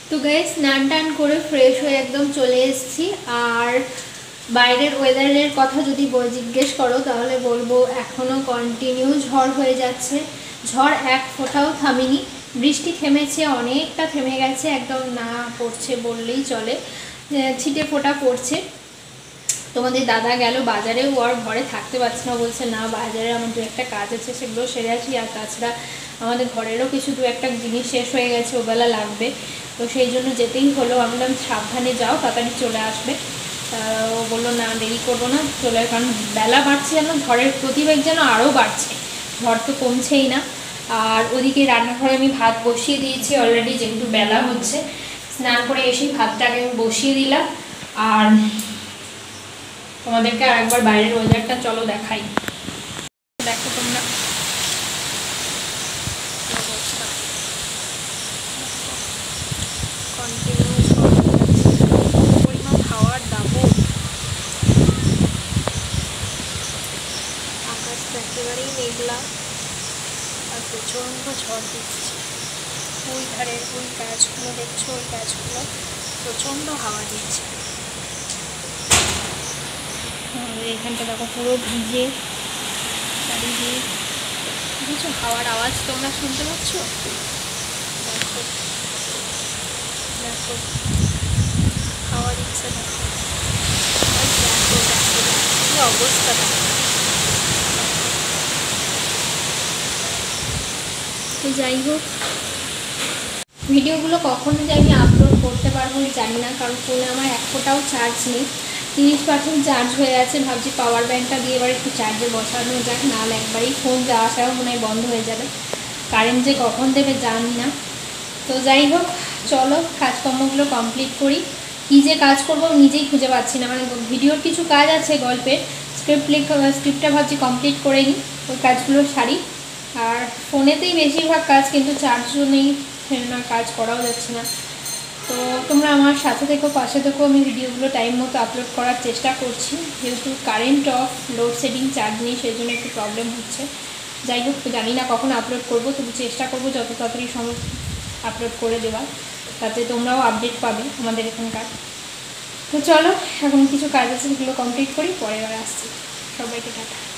তো গাইস স্নান টান করে ফ্রেশ হয়ে একদম চলে এসেছি। আর বাইরের ওয়েদারের কথা যদি জিজ্ঞেস করো তাহলে বলবো এখনও কন্টিনিউ ঝড় হয়ে যাচ্ছে। ঝড় এক ফোঁটাও থামেনি। বৃষ্টি থেমেছে, অনেকটা থেমে গেছে, একদম না পড়ছে বললেই চলে, ছিটে ফোঁটা পড়ছে। তোমাদের দাদা গেল বাজারে, ও আর ঘরে থাকতে পারছে না, বলছে না বাজারে আমার দু একটা কাজ আছে সেগুলো সেরে আসি, আর তাছাড়া আমাদের ঘরেরও কিছু দু একটা জিনিস শেষ হয়ে গেছে, ওবেলা লাগবে, তো সেই জন্য যেতেই হলো। আমি বললাম সাবধানে যাও, তাড়াতাড়ি চলে আসবে। ও বললো না দেরি করবো না, চলে, কারণ বেলা বাড়ছে যেন, ঝড়ের প্রতিবেগ যেন আরও বাড়ছে, ঝড় তো কমছেই না। আর ওদিকে রান্নাঘরে আমি ভাত বসিয়ে দিয়েছি অলরেডি, যেহেতু বেলা হচ্ছে। স্নান করে এসেই ভাতটাকে আমি বসিয়ে দিলাম। আর তোমাদেরকে আর একবার বাইরের ওয়েদারটা চলো দেখাই। দেখো তোমরা পরিমাণ হাওয়ার দাবো, আকাশটা একেবারেই মেঘলা আর প্রচণ্ড ঝড় দিচ্ছে। ওই ধারে ওই গাছগুলো দেখছো, ওই গাছগুলো প্রচণ্ড হাওয়া দিচ্ছে। এখানটা দেখো পুরো ভিজে চারিদিকে, কিছু হাওয়ার আওয়াজ তোমরা শুনতে পাচ্ছ? দেখো দেখো হাওয়া দিচ্ছে, দেখো দেখো দেখো কি অবস্থা। তো যাই হোক, ভিডিওগুলো কখনো যে আমি আপলোড করতে পারবো জানি না, কারণ ফোনে আমার এক ফোঁটাও চার্জ নেই, 30% চার্জ হয়ে আছে। ভাবছি পাওয়ার ব্যাঙ্কটা দিয়ে এবার একটু চার্জে বসানো যাক, নাহলে একবারেই ফোন যাওয়া আসাও মনে হয় বন্ধ হয়ে যাবে, কারেন্ট যে কখন দেবে জানি না। তো যাই হোক, চলো কাজকর্মগুলো কমপ্লিট করি। কী যে কাজ করবো নিজেই খুঁজে পাচ্ছি না, মানে ভিডিওর কিছু কাজ আছে, গল্পের স্ক্রিপ্টটা ভাবছি কমপ্লিট করে নিই, ওই কাজগুলো সারি। আর ফোনেতেই বেশিরভাগ কাজ, কিন্তু চার্জও নেই না, কাজ করাও যাচ্ছে না। তো তোমরা আমার সাথে থেকো, পাশে থেকো, আমি ভিডিওগুলো টাইম মতো আপলোড করার চেষ্টা করছি। যেহেতু কারেন্ট অফ, লোডশেডিং, চার্জ নেই, সেই জন্য একটু প্রবলেম হচ্ছে। যাই হোক, জানি না কখন আপলোড করব, তবু চেষ্টা করব যত তাড়াতাড়ি সময় আপলোড করে দেওয়ার, তাতে তোমরাও আপডেট পাবে আমাদের এখানকার। তো চলো, এখন কিছু কাজ আছে, সেগুলো কমপ্লিট করি, পরে আসছি। সবাইকে টাটা।